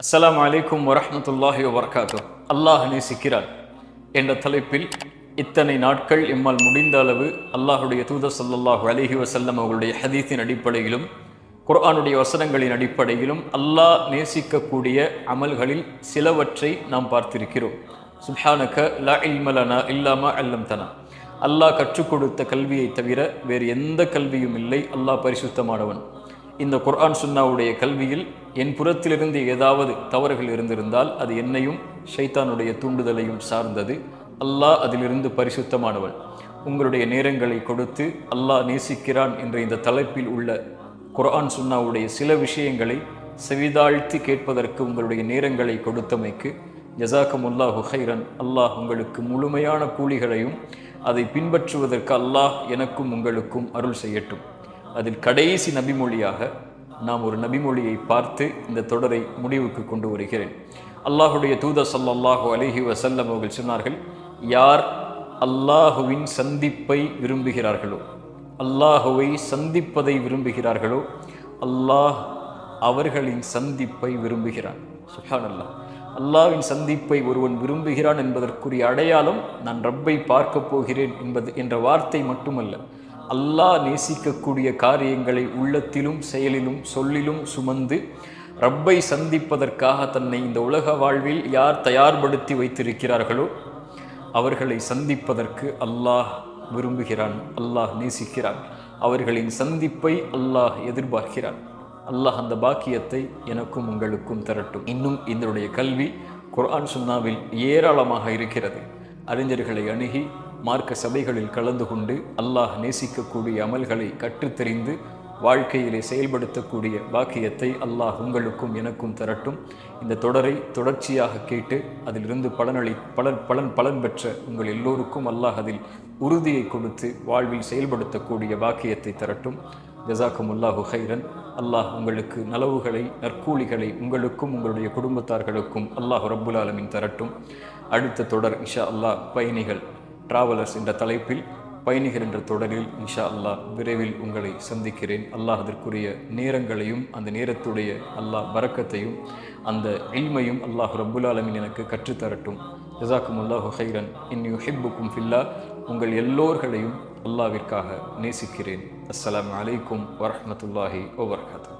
அஸ்ஸலாமு அலைக்கும் வரஹ்மத்துல்லாஹி வபரகாத்துஹ். அல்லாஹ் நேசிக்கிறான் என்ற தலைப்பில் இத்தனை நாட்கள் எம்மால் முடிந்த அளவு அல்லாஹுடைய தூதர் ஸல்லல்லாஹு அலைஹி வஸல்லம் அவர்களுடைய ஹதீஸின் அடிப்படையிலும் குர்ஆனுடைய வசனங்களின் அடிப்படையிலும் அல்லாஹ் நேசிக்கக்கூடிய அமல்களில் சிலவற்றை நாம் பார்த்திருக்கிறோம். சுப்ஹானக லா இல்ம லனா இல்லா மா அல்லம்தனா. அல்லாஹ் கற்றுக் கொடுத்த கல்வியை தவிர வேறு எந்த கல்வியும் இல்லை. அல்லாஹ் பரிசுத்தமானவன். இந்த குர்ஆன் சுன்னாவுடைய கல்வியில் என் புறத்திலிருந்து ஏதாவது தவறுகள் இருந்திருந்தால் அது என்னையும் ஷைத்தானுடைய தூண்டுதலையும் சார்ந்தது. அல்லாஹ் அதிலிருந்து பரிசுத்தமானவன். உங்களுடைய நேரங்களை கொடுத்து அல்லாஹ் நேசிக்கிறான் என்ற இந்த தலைப்பில் உள்ள குர்ஆன் சுன்னாவுடைய சில விஷயங்களை செவிதாழ்த்தி கேட்பதற்கு உங்களுடைய நேரங்களை கொடுத்தமைக்கு ஜஸாக்கமுல்லாஹு ஹைரன். அல்லாஹ் உங்களுக்கு முழுமையான கூலிகளையும் அதை பின்பற்றுவதற்கு அல்லாஹ் எனக்கும் உங்களுக்கும் அருள் செய்யட்டும். அதில் கடைசி நபிமொழியாக நாம் ஒரு நபிமொழியை பார்த்து இந்த தொடரை முடிவுக்கு கொண்டு வருகிறேன். அல்லாஹுடைய தூதர் ஸல்லல்லாஹு அலைஹி வஸல்லம் அவர்கள் சொன்னார்கள், யார் அல்லாஹுவின் சந்திப்பை விரும்புகிறார்களோ, அல்லாஹுவை சந்திப்பதை விரும்புகிறார்களோ, அல்லாஹ் அவர்களின் சந்திப்பை விரும்புகிறான். சுப்ஹானல்லாஹ். அல்லாஹ்வின் சந்திப்பை ஒருவன் விரும்புகிறான் என்பதற்குரிய அடையாளம் நான் ரப்பை பார்க்க போகிறேன் என்பது என்ற வார்த்தை மட்டுமல்ல, அல்லாஹ் நேசிக்கக்கூடிய காரியங்களை உள்ளத்திலும் செயலிலும் சொல்லிலும் சுமந்து ரப்பை சந்திப்பதற்காக தன்னை இந்த உலக வாழ்வில் யார் தயார்படுத்தி வைத்திருக்கிறார்களோ அவர்களை சந்திப்பதற்கு அல்லாஹ் விரும்புகிறான், அல்லாஹ் நேசிக்கிறான். அவர்களின் சந்திப்பை அல்லாஹ் எதிர்பார்க்கிறான். அல்லாஹ் அந்த பாக்கியத்தை எனக்கும் உங்களுக்கும் தரட்டும். இன்னும் இதனுடைய கல்வி குர்ஆன் சுன்னாவில் ஏராளமாக இருக்கிறது. அறிஞர்களை அணுகி மார்க்க சபைகளில் கலந்து கொண்டு அல்லாஹ் நேசிக்கக்கூடிய அமல்களை கற்றுத்தெரிந்து வாழ்க்கையிலே செயல்படுத்தக்கூடிய பாக்கியத்தை அல்லாஹ் உங்களுக்கும் எனக்கும் தரட்டும். இந்த தொடரை தொடர்ச்சியாக கேட்டு அதிலிருந்து பலன் பெற்ற உங்கள் எல்லோருக்கும் அல்லாஹ் அதில் உறுதியை கொடுத்து வாழ்வில் செயல்படுத்தக்கூடிய பாக்கியத்தை தரட்டும். ஜஸாக்கமுல்லாஹு ஹைரன். அல்லாஹ் உங்களுக்கு நலவுகளை நற்கூலிகளை உங்களுக்கும் உங்களுடைய குடும்பத்தார்களுக்கும் அல்லாஹ் ரப்புல் ஆலமீன் தரட்டும். அடுத்த தொடர் இன்ஷா அல்லாஹ் பயணிகள் டிராவலர்ஸ் என்ற தலைப்பில் பயணிகள் என்ற தொடரில் இன்ஷா அல்லாஹ் விரைவில் உங்களை சந்திக்கிறேன். அல்லாஹ் அதற்குரிய நேரங்களையும் அந்த நேரத்துடைய அல்லாஹ் பரக்கத்தையும் அந்த இல்மையும் அல்லாஹ் ரப்புல் ஆலமீன் எனக்கு கற்றுத்தரட்டும். ஜஸாக்குமுல்லாஹு ஹைரன். இன்னி யுஹிப்புக்கும் ஃபில்லாஹ். உங்கள் எல்லோர்களையும் அல்லாஹ்விற்காக நேசிக்கிறேன். அஸ்ஸலாமு அலைக்கும் வரஹ்மத்துல்லாஹி வபரகாத்துஹு.